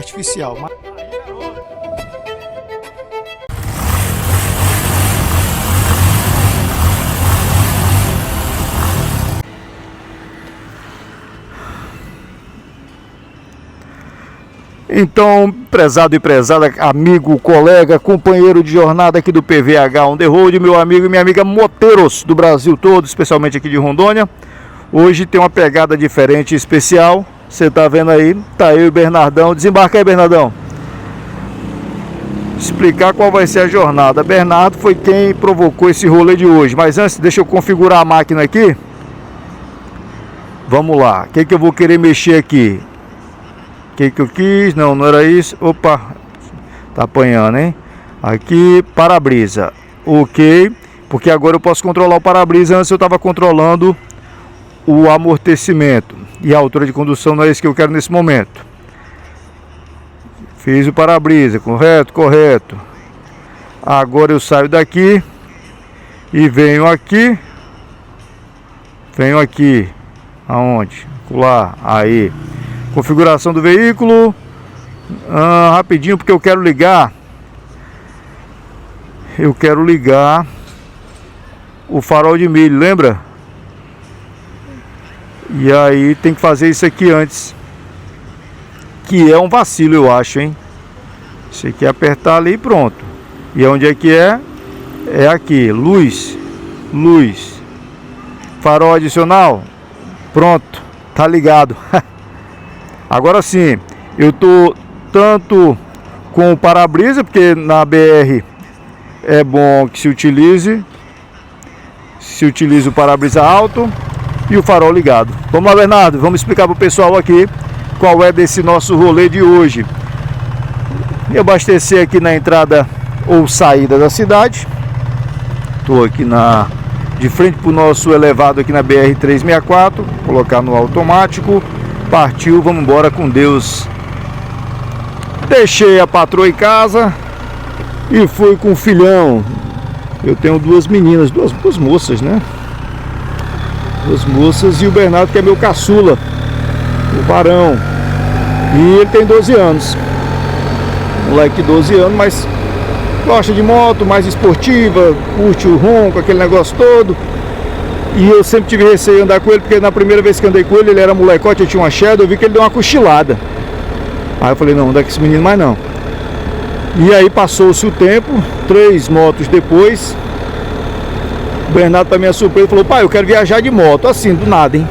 artificial. Então, prezado e prezada, amigo, colega, companheiro de jornada aqui do PVH On The Road, meu amigo e minha amiga moteiros do Brasil todo, especialmente aqui de Rondônia. Hoje tem uma pegada diferente e especial. Você tá vendo aí, tá eu e o Bernardão. Desembarca aí, Bernardão. Explicar qual vai ser a jornada. Bernardo foi quem provocou esse rolê de hoje. Mas antes, deixa eu configurar a máquina aqui. Vamos lá. O que eu vou querer mexer aqui? O que eu quis? Não, não era isso. Opa, tá apanhando, hein? Aqui, para-brisa. Ok, porque agora eu posso controlar o para-brisa. Antes eu estava controlando o amortecimento. E a altura de condução não é isso que eu quero nesse momento. Fiz o para-brisa, correto? Correto. Agora eu saio daqui e venho aqui. Venho aqui. Aonde? Lá, aí. Configuração do veículo. Rapidinho, porque eu quero ligar. Eu quero ligar o farol de milho, lembra? E aí tem que fazer isso aqui antes. Que é um vacilo, eu acho, hein? Você quer apertar ali e pronto. E onde é que é? É aqui, luz. Luz. Farol adicional. Pronto, tá ligado. Agora sim, eu tô tanto com o para-brisa, porque na BR é bom que se utilize o para-brisa alto e o farol ligado. Vamos lá, Bernardo, vamos explicar para o pessoal aqui qual é desse nosso rolê de hoje. E abastecer aqui na entrada ou saída da cidade. Estou aqui de frente para o nosso elevado aqui na BR-364, colocar no automático. Partiu, vamos embora com Deus. Deixei a patroa em casa e fui com o filhão. Eu tenho duas meninas, duas moças, né? Duas moças e o Bernardo, que é meu caçula, o varão. E ele tem 12 anos. Moleque de 12 anos, mas gosta de moto, mais esportiva, curte o ronco, aquele negócio todo. E eu sempre tive receio de andar com ele, porque na primeira vez que andei com ele, ele era molecote, eu tinha uma Shadow, eu vi que ele deu uma cochilada. Aí eu falei, não, não dá com esse menino mais não. E aí passou-se o tempo, 3 motos depois, o Bernardo, para minha surpresa, falou, pai, eu quero viajar de moto, assim, do nada, hein?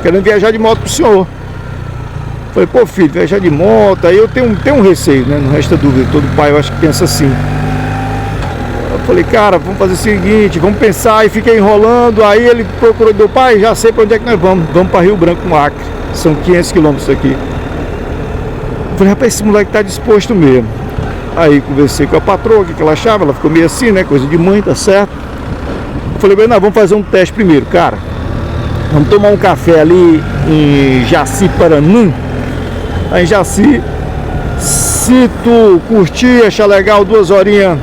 Querendo viajar de moto pro senhor. Falei, pô filho, viajar de moto, aí eu tenho um receio, né? Não resta dúvida, todo pai eu acho que pensa assim. Eu falei, cara, vamos fazer o seguinte, vamos pensar, e fiquei enrolando. Aí ele procurou, meu pai, já sei para onde é que nós vamos para Rio Branco, no Acre, são 500 quilômetros aqui. Eu falei, rapaz, esse moleque tá disposto mesmo. Aí conversei com a patroa, o que ela achava, ela ficou meio assim, né, coisa de mãe, tá certo. Eu falei, bem, não, vamos fazer um teste primeiro, cara. Vamos tomar um café ali em Jaci-Paranã. Aí em Jaci, se tu curtir, achar legal, 2 horinhas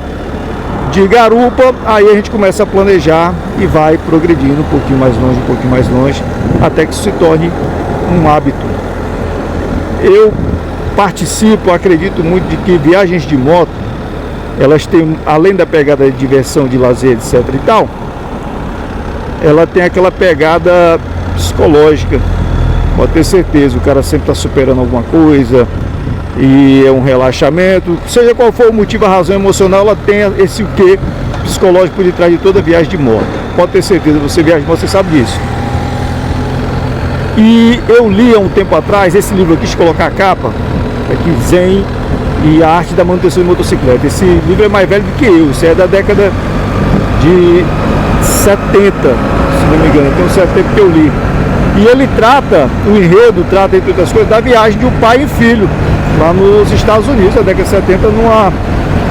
de garupa, aí a gente começa a planejar e vai progredindo um pouquinho mais longe, até que isso se torne um hábito. Eu participo, acredito muito de que viagens de moto, elas têm, além da pegada de diversão, de lazer, etc e tal, ela tem aquela pegada psicológica. Pode ter certeza, o cara sempre está superando alguma coisa e é um relaxamento, seja qual for o motivo, a razão emocional, ela tem esse o quê psicológico por detrás de toda viagem de moto. Pode ter certeza, você viaja de moto, você sabe disso. E eu li há um tempo atrás esse livro aqui, deixa eu colocar a capa aqui, Zen e a Arte da Manutenção de Motocicleta. Esse livro é mais velho do que eu, isso é da década de 70, se não me engano, tem um certo tempo que eu li. E ele trata, o enredo trata, entre outras coisas, da viagem de um pai e filho lá nos Estados Unidos, na década de 70, numa,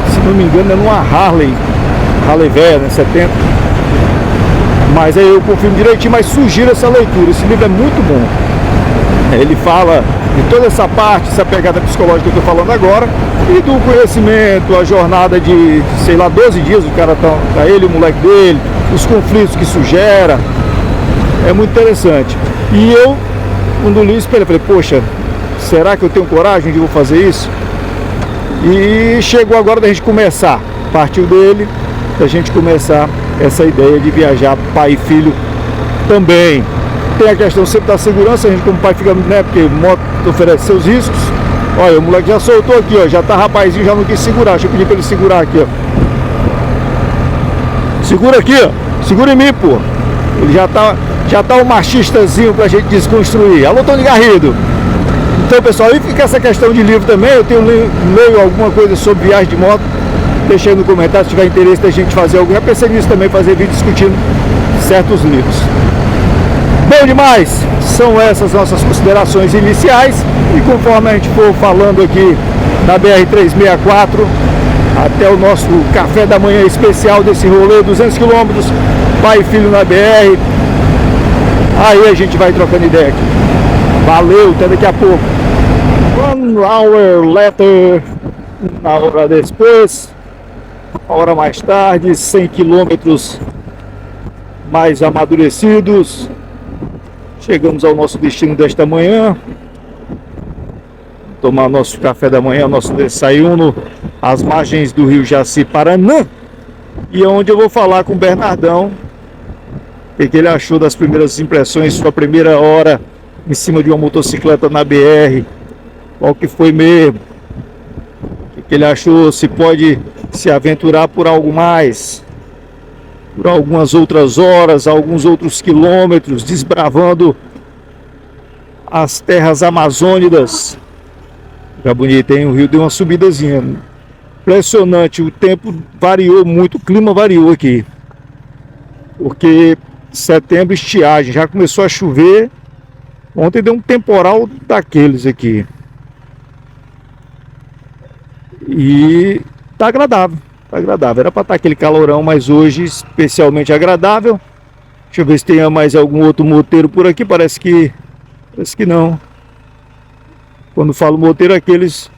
se não me engano, é numa Harley velha, né, 70. Mas aí eu confirmo direitinho, mas sugiro essa leitura. Esse livro é muito bom. Ele fala de toda essa parte, essa pegada psicológica que eu estou falando agora, e do conhecimento, a jornada de sei lá, 12 dias, o cara tá ele, o moleque dele, os conflitos que isso gera. É muito interessante. E eu, quando li isso, eu falei, poxa, será que eu tenho coragem de vou fazer isso? E chegou agora da gente começar, partiu dele, da gente começar essa ideia de viajar pai e filho também. Tem a questão sempre da segurança, a gente como pai fica, né, porque moto oferece seus riscos. Olha, o moleque já soltou aqui, ó, já tá rapazinho, já não quis segurar, deixa eu pedir pra ele segurar aqui, ó. Segura aqui, ó, segura em mim, pô. Ele já tá um machistazinho pra gente desconstruir. Alô, Tony Garrido. Então, pessoal, aí fica essa questão de livro também. Eu tenho leio alguma coisa sobre viagem de moto. Deixa aí no comentário se tiver interesse da gente fazer algum. Eu pensei nisso também, fazer vídeo discutindo certos livros. Bom demais! São essas nossas considerações iniciais. E conforme a gente for falando aqui na BR-364, até o nosso café da manhã especial desse rolê, 200 km, pai e filho na BR. Aí a gente vai trocando ideia aqui. Valeu, até daqui a pouco. 1 hour later, uma hora depois, uma hora mais tarde, 100 quilômetros mais amadurecidos. Chegamos ao nosso destino desta manhã. Tomar nosso café da manhã, nosso desayuno, às margens do rio Jaci-Paraná. E é onde eu vou falar com o Bernardão o que ele achou das primeiras impressões, sua primeira hora em cima de uma motocicleta na BR. Qual que foi mesmo? O que ele achou? Se pode se aventurar por algo mais, por algumas outras horas, alguns outros quilômetros, desbravando as terras amazônicas. Já bonito, hein? O rio deu uma subidazinha. Impressionante, o tempo variou muito, o clima variou aqui. Porque setembro, estiagem, já começou a chover. Ontem deu um temporal daqueles aqui. E tá agradável, tá agradável. Era para estar aquele calorão, mas hoje especialmente agradável. Deixa eu ver se tem mais algum outro moteiro por aqui. Parece que não. Quando falo moteiro, aqueles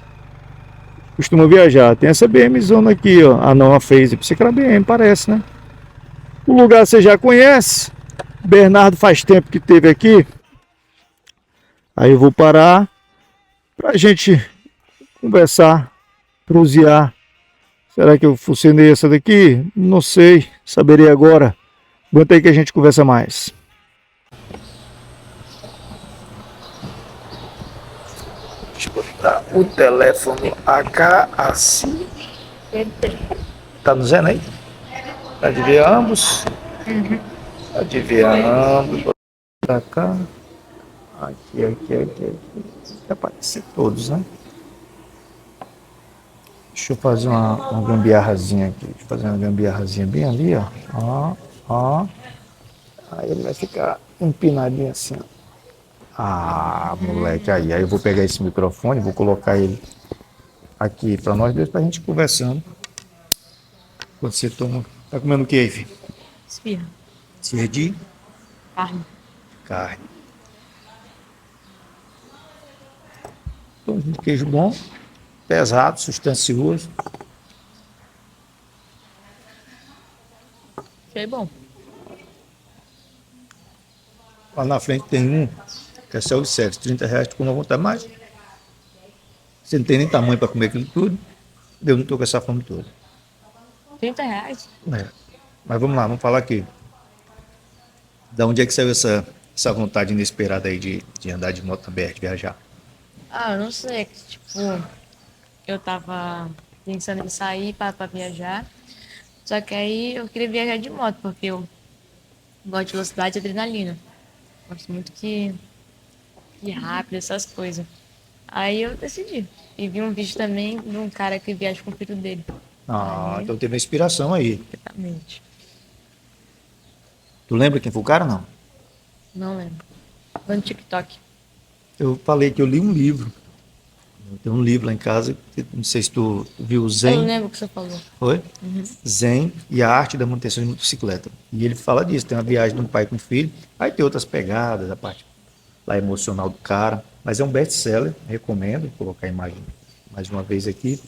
costumam viajar. Tem essa BM zona aqui, ó. Ah, não, a Phase. Pensei que era BM, parece, né? O lugar você já conhece. Bernardo faz tempo que esteve aqui. Aí eu vou parar pra gente conversar, prosear. Será que eu funcionei essa daqui? Não sei, saberei agora. Aguenta aí que a gente conversa mais. Deixa eu botar o telefone AK assim. Tá no Zen aí? Tá de ver ambos? Tá de ver ambos. Pra cá. Aqui. Vai aparecer todos, né? Deixa eu fazer uma gambiarrazinha aqui. Deixa eu fazer uma gambiarrazinha bem ali, ó. Aí ele vai ficar empinadinho assim, ó. Ah, moleque, aí eu vou pegar esse microfone, vou colocar ele aqui pra nós dois, pra gente conversando. Quando você toma... Tá comendo o que aí, filho? Esfirra. Esfirra de? Carne. Um queijo bom, pesado, substancioso. Achei bom. Lá na frente tem um que é self-service, R$30, tu come à vontade, mas você não tem nem tamanho para comer aquilo tudo. Eu não tô com essa fome toda. R$30? É. Mas vamos lá, vamos falar aqui. Da onde é que saiu essa vontade inesperada aí de andar de moto na BR, de viajar? Ah, eu não sei. Tipo, eu tava pensando em sair pra viajar. Só que aí eu queria viajar de moto, porque eu gosto de velocidade e adrenalina. Gosto muito que rápido, essas coisas. Aí eu decidi. E vi um vídeo também de um cara que viaja com o filho dele. Ah, Aí, então teve uma inspiração aí. exatamente. Tu lembra quem foi o cara, não? Não lembro. Foi no TikTok. Eu falei que eu li um livro. Eu tenho um livro lá em casa, não sei se tu viu o Eu Zen. não lembro o que você falou. Foi? Zen e a arte da manutenção de motocicleta. E ele fala disso, tem uma viagem de um pai com um filho, aí tem outras pegadas, a parte lá emocional do cara, mas é um best-seller, recomendo, vou colocar a imagem mais uma vez aqui,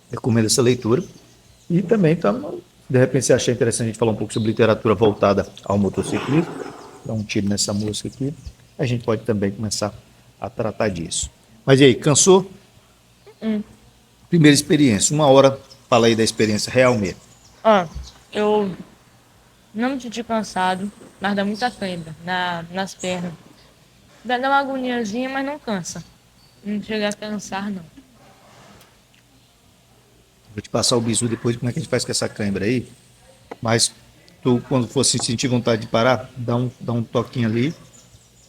recomendo essa leitura. E também, de repente, se achar interessante a gente falar um pouco sobre literatura voltada ao motociclismo, dar um tiro nessa música aqui, a gente pode também começar a tratar disso. Mas e aí, cansou? Hum. Primeira experiência, 1 hora, fala aí da experiência real mesmo. Ó, eu não me senti cansado, mas dá muita cãibra nas pernas. Dá uma agoniazinha, mas não cansa. Não chega a cansar, não. Vou te passar o bisu depois, como é que a gente faz com essa cãibra aí. Mas tu, quando for sentir vontade de parar, dá um toquinho ali,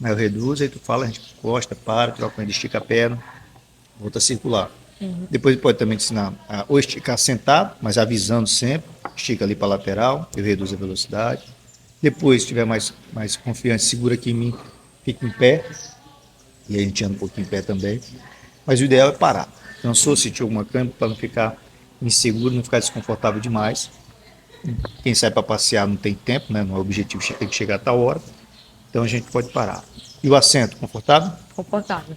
aí eu reduzo, aí tu fala, a gente encosta, para, troca, estica a perna, volta a circular. Depois pode também te ensinar a ou esticar sentado, mas avisando sempre, estica ali para a lateral, eu reduzo a velocidade. Depois, se tiver mais confiante, segura aqui em mim, fica em pé, e aí a gente anda um pouquinho em pé também. Mas o ideal é parar. Cansou, sentiu alguma câimbra, para não ficar inseguro, não ficar desconfortável demais. Quem sai para passear não tem tempo, né? Não é o objetivo, tem que chegar a tal hora. Então a gente pode parar. E o assento, confortável? Confortável.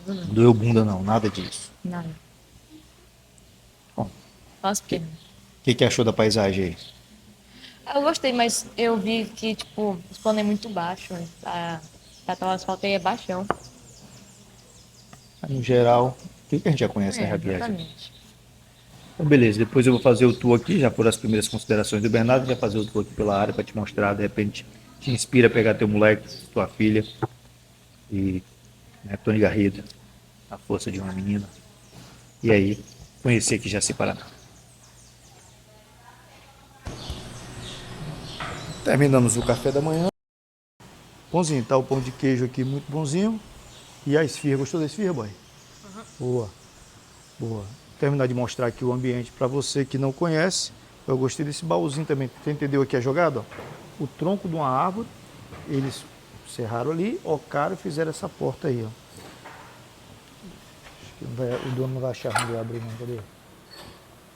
Não doeu bunda não, nada disso. Nada. Bom, Só as pernas. o que achou da paisagem aí? Eu gostei, mas eu vi que, tipo, os planos é muito baixo. O asfalto aí é baixão. No geral, o que a gente já conhece na viagem? Exatamente. Então, beleza, depois eu vou fazer o tour aqui, já por as primeiras considerações do Bernardo, já fazer o tour aqui pela área para te mostrar, de repente te inspira a pegar teu moleque, tua filha e Tony Garrido, a força de uma menina. E aí, conhecer aqui Jaci Paraná. Terminamos o café da manhã. Pãozinho, tá o pão de queijo aqui muito bonzinho. E a esfirra, gostou da esfirra, boy? Boa, boa. Terminar de mostrar aqui o ambiente para você que não conhece. Eu gostei desse baúzinho também. Você entendeu aqui a jogada? Ó? O tronco de uma árvore, eles serraram ali, ocaram e fizeram essa porta aí. Ó. Acho que o dono não vai achar ruim de abrir não, cadê?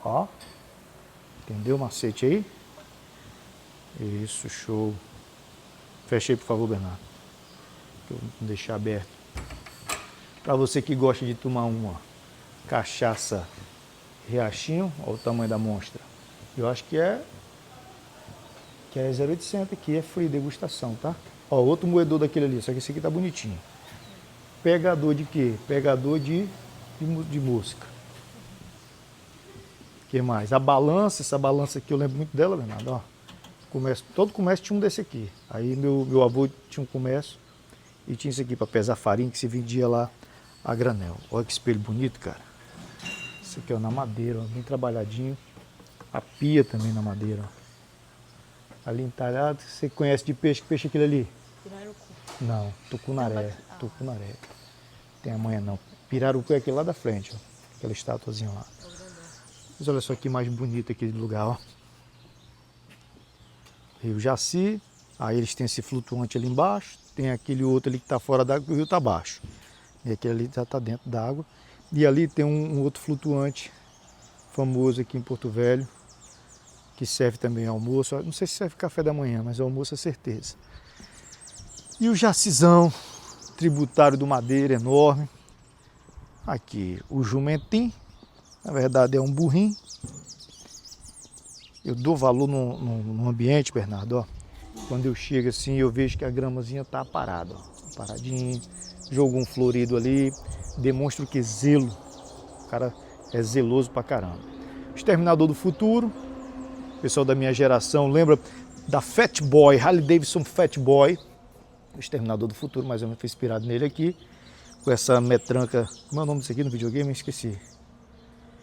Ó, entendeu o macete aí? Isso, show. Fecha aí, por favor, Bernardo. Eu vou deixar aberto. Para você que gosta de tomar uma cachaça Riachinho, olha o tamanho da monstra. Eu acho que é 0,800 aqui, é free degustação, tá? Ó, outro moedor daquele ali, só que esse aqui tá bonitinho. Pegador de quê? Pegador de mosca. O que mais? A balança, essa balança aqui eu lembro muito dela, Bernardo, ó. Todo comércio tinha um desse aqui. Aí meu avô tinha um comércio e tinha isso aqui para pesar farinha que se vendia lá a granel. Olha que espelho bonito, cara. Isso aqui, ó, na madeira, ó, bem trabalhadinho. A pia também na madeira, ó. Ali entalhado. Você conhece de peixe? Que peixe é aquele ali? Pirarucu. Não, tucunaré. Tucunaré. Tem amanhã não. Pirarucu é aquele lá da frente, ó. Aquela estatuazinha lá. Mas olha só que mais bonito aquele lugar, ó. Rio Jaci. Aí eles têm esse flutuante ali embaixo. Tem aquele outro ali que está fora d'água, o rio está abaixo. E aquele ali já está dentro d'água. E ali tem um outro flutuante famoso aqui em Porto Velho, que serve também almoço. Não sei se serve café da manhã, mas almoço é certeza. E o Jacizão, tributário do Madeira, enorme. Aqui o jumentim, na verdade é um burrinho. Eu dou valor no ambiente, Bernardo, ó. Quando eu chego assim, eu vejo que a gramazinha tá parada, ó, paradinha. Jogou um florido ali, demonstra que zelo. O cara é zeloso pra caramba. Exterminador do Futuro, o pessoal da minha geração lembra da Fat Boy, Harley Davidson Fat Boy. O Exterminador do Futuro, mais ou menos foi inspirado nele aqui. Com essa metranca, como é o nome disso aqui no videogame? Esqueci.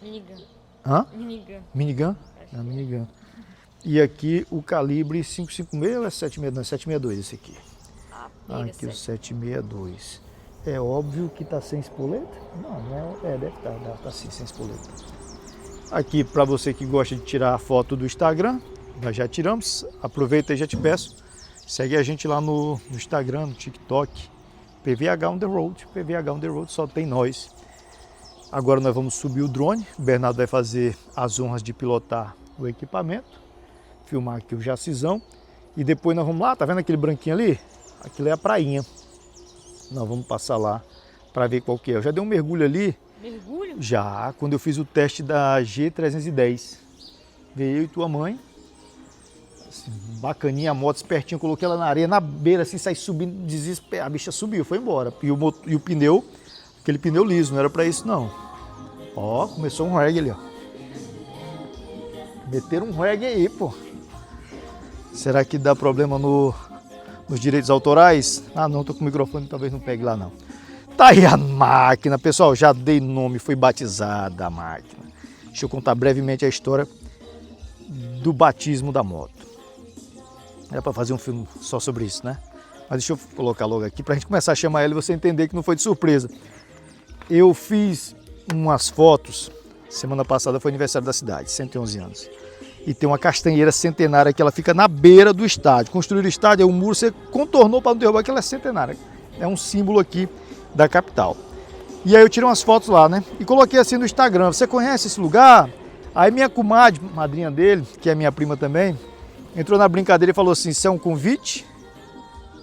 Minigun. Hã? Minigun. Minigun? É minigun. E aqui o calibre 556 ou é 762? Não, é 762 esse aqui. Aqui o 762. É óbvio que tá sem espoleta? Não, deve estar sim, sem espoleta. Aqui para você que gosta de tirar a foto do Instagram, nós já tiramos. Aproveita e já te peço, segue a gente lá no Instagram, no TikTok, PVH on the road. PVH on the road, só tem nós. Agora nós vamos subir o drone. O Bernardo vai fazer as honras de pilotar o equipamento, filmar aqui o Jacizão. E depois nós vamos lá, tá vendo aquele branquinho ali? Aquilo é a prainha. Nós vamos passar lá para ver qual que é. Eu já dei um mergulho ali. Mergulho? Já, quando eu fiz o teste da G310. Veio eu e tua mãe. Assim, bacaninha a moto, espertinho. Coloquei ela na areia, na beira, assim, saí subindo, desesperado. A bicha subiu, foi embora. E o pneu aquele pneu liso, não era pra isso não. Ó, começou um reggae ali, ó. Meteram um reggae aí, pô. Será que dá problema nos direitos autorais? Ah não, tô com o microfone, talvez não pegue lá não. Tá aí a máquina, pessoal, já dei nome, foi batizada a máquina. Deixa eu contar brevemente a história do batismo da moto. Era para fazer um filme só sobre isso, né? Mas deixa eu colocar logo aqui pra gente começar a chamar ela e você entender que não foi de surpresa. Eu fiz umas fotos, semana passada foi aniversário da cidade, 111 anos. E tem uma castanheira centenária que ela fica na beira do estádio. Construíram o estádio, aí o muro você contornou para não derrubar, que ela é centenária. É um símbolo aqui da capital. E aí eu tirei umas fotos lá, né? E coloquei assim no Instagram. Você conhece esse lugar? Aí minha comadre, madrinha dele, que é minha prima também, entrou na brincadeira e falou assim, isso é um convite?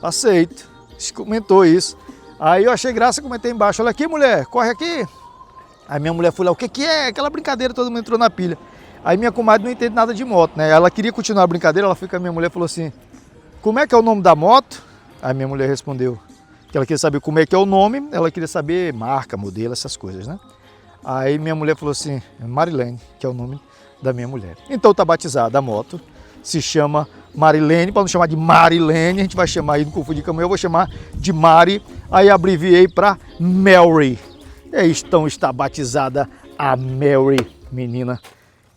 Aceito. Comentou isso. Aí eu achei graça, comentei embaixo. Olha aqui, mulher, corre aqui. Aí minha mulher foi lá, o que que é? Aquela brincadeira, todo mundo entrou na pilha. Aí minha comadre não entende nada de moto, né? Ela queria continuar a brincadeira, ela foi com a minha mulher e falou assim, como é que é o nome da moto? Aí minha mulher respondeu que ela queria saber como é que é o nome, ela queria saber marca, modelo, essas coisas, né? Aí minha mulher falou assim, Marilene, que é o nome da minha mulher. Então tá batizada a moto, se chama Marilene, para não chamar de Marilene, a gente vai chamar aí, não confundir com a mulher, eu vou chamar de Mari, aí abreviei para Mary. Então está batizada a Mary, menina.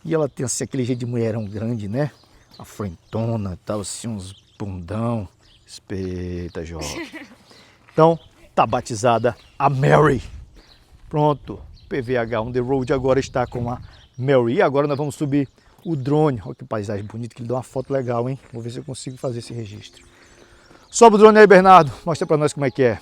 E ela tem assim, aquele jeito de mulherão grande, né? A frentona, tal, assim, uns bundão. Respeita, jovem. Então, tá batizada a Mary. Pronto, PVH on the road agora está com a Mary. E agora nós vamos subir o drone. Olha que paisagem bonita, que ele dá uma foto legal, hein? Vou ver se eu consigo fazer esse registro. Sobe o drone aí, Bernardo. Mostra pra nós como é que é.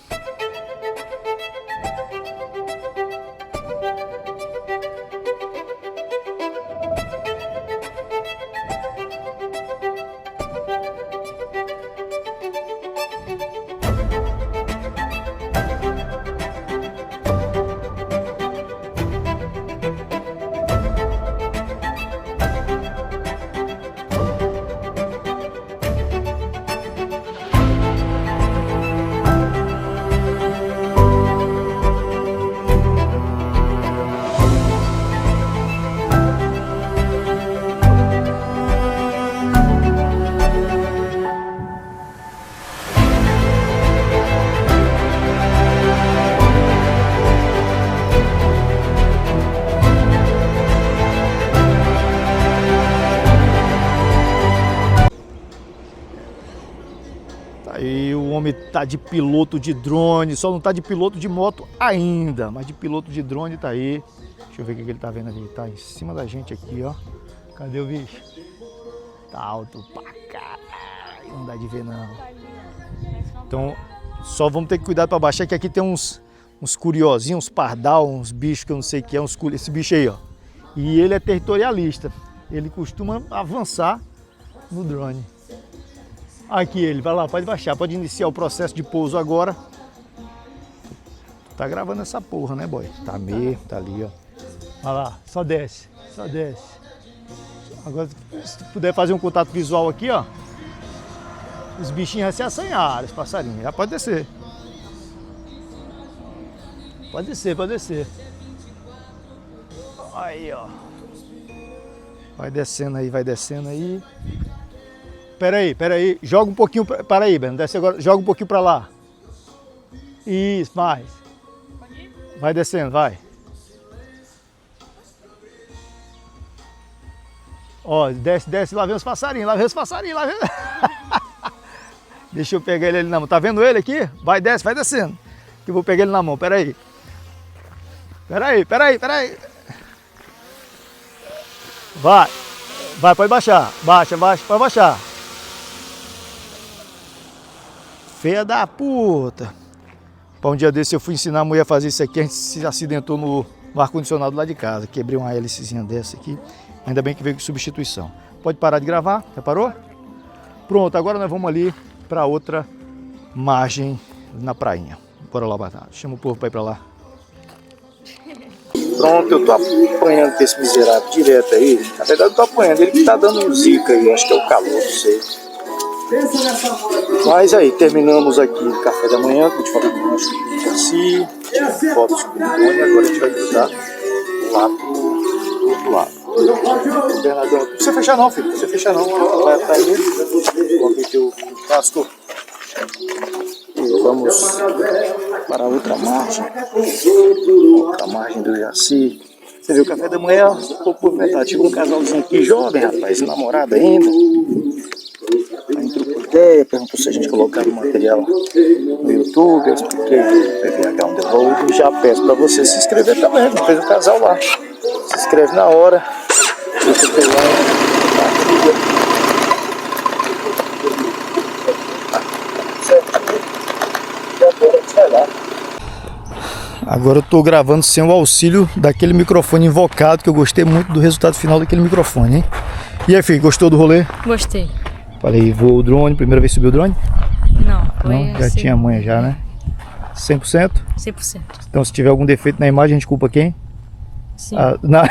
Aí o homem tá de piloto de drone, só não tá de piloto de moto ainda, mas de piloto de drone tá aí. Deixa eu ver o que ele tá vendo ali, tá em cima da gente aqui, ó. Cadê o bicho? Tá alto pra caralho, não dá de ver não. Então só vamos ter que cuidar pra baixar, que aqui tem uns curiosinhos, uns pardal, uns bichos que eu não sei o que é, esse bicho aí, ó. E ele é territorialista, ele costuma avançar no drone. Aqui ele, vai lá, pode baixar, pode iniciar o processo de pouso agora. Tá gravando essa porra, né, boy? Tá mesmo, tá ali, ó. Vai lá, só desce, só desce. Agora, se tu puder fazer um contato visual aqui, ó. Os bichinhos já se assanharam, os passarinhos. Já pode descer. Pode descer, pode descer. Aí, ó. Vai descendo aí, vai descendo aí. Pera aí, joga um pouquinho, para aí, Breno, desce agora, joga um pouquinho para lá. Isso, mais. Vai descendo, vai. Ó, desce, lá vem os passarinhos, lá vem os passarinhos, lá vem. Deixa eu pegar ele ali na mão, tá vendo ele aqui? Vai, desce, vai descendo. Que eu vou pegar ele na mão, pera aí. Pera aí. Vai, pode baixar, baixa, pode baixar. Feia da puta. Para um dia desse eu fui ensinar a mulher a fazer isso aqui, a gente se acidentou no ar-condicionado lá de casa. Quebrei uma hélicezinha dessa aqui. Ainda bem que veio com substituição. Pode parar de gravar, já parou? Pronto, agora nós vamos ali para outra margem na prainha. Bora lá, Batata. Chama o povo para ir para lá. Pronto, eu tô apanhando esse miserável direto aí. Na verdade eu tô apanhando, ele que tá dando um zica aí, acho que é o calor, não sei. Mas aí, terminamos aqui o café da manhã, que a gente falou do lanche do Jaci, fotos com o Rony, agora a gente vai cruzar lá pro outro lado. Bernardão, não precisa fechar não, filho, não precisa fechar não, vai atrás dele, vou meter o casco e vamos para a outra margem do Jaci. Você viu o café da manhã, um pouco movimentado, chegou um casalzinho aqui jovem, rapaz, namorado ainda. Aí trocou ideia, perguntou se a gente colocava o material no YouTube, eu expliquei o PVH on the road e já peço para você se inscrever também, não fez um casal lá. Se inscreve na hora, deixa o teu like, compartilha. E agora a gente vai lá. Agora eu tô gravando sem o auxílio daquele microfone invocado, que eu gostei muito do resultado final daquele microfone, hein? E aí, filho, gostou do rolê? Gostei. Falei, voou o drone, primeira vez subiu o drone? Não, foi Não, já assim, tinha manha já, né? 100%? 100%. Então se tiver algum defeito na imagem, a gente culpa quem? Sim. Ah, não.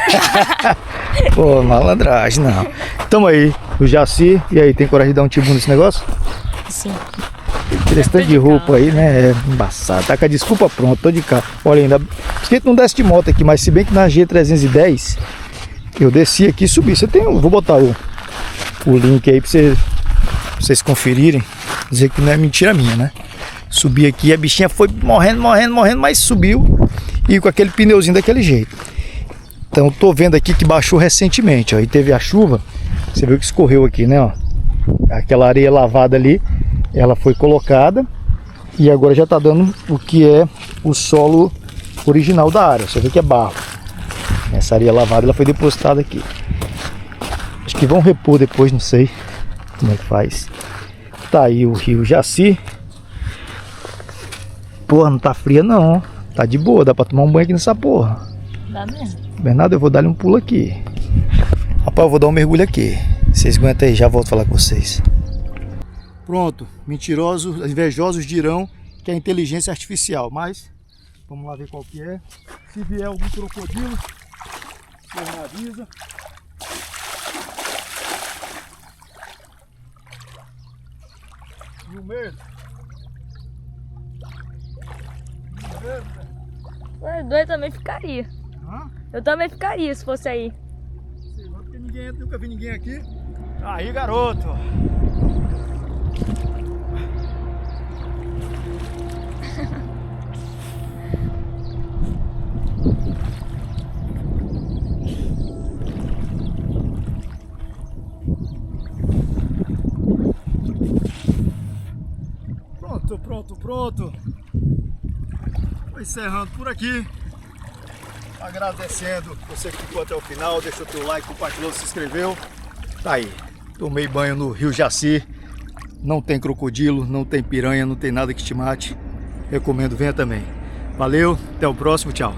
Pô, malandragem, não. Tamo aí, o Jaci. E aí, tem coragem de dar um tibum nesse negócio? Sim. Aquele esse de roupa aí, né? É embaçado. Tá com a desculpa pronta, tô de carro. Olha, ainda. Porque não desce de moto aqui, mas se bem que na G310 eu desci aqui e subi. Você tem um. Vou botar o link aí pra vocês conferirem. Dizer que não é mentira minha, né? Subi aqui, a bichinha foi morrendo, mas subiu. E com aquele pneuzinho daquele jeito. Então tô vendo aqui que baixou recentemente, ó. E teve a chuva. Você viu que escorreu aqui, né? Ó. Aquela areia lavada ali, ela foi colocada. E agora já tá dando o que é o solo original da área. Você vê que é barro. Essa areia lavada ela foi depositada aqui. Acho que vão repor depois, não sei como é que faz. Tá aí o rio Jaci. Porra, não tá fria não. Tá de boa, dá pra tomar um banho aqui nessa porra. Dá mesmo. Bernardo, eu vou dar-lhe um pulo aqui. Rapaz, eu vou dar um mergulho aqui. Vocês aguentam aí, já volto a falar com vocês. Pronto, mentirosos, invejosos dirão que é inteligência artificial, mas vamos lá ver qual que é. Se vier algum crocodilo, vocês me avisam. E o medo? Eu também ficaria. Hã? Eu também ficaria se fosse aí. Sei lá, porque ninguém entra, nunca vi ninguém aqui. Aí, garoto! Pronto. Vou encerrando por aqui. Agradecendo você que ficou até o final, deixou teu like, compartilhou, se inscreveu. Tá aí, tomei banho no rio Jaci. Não tem crocodilo, não tem piranha, não tem nada que te mate. Recomendo, venha também. Valeu, até o próximo, tchau.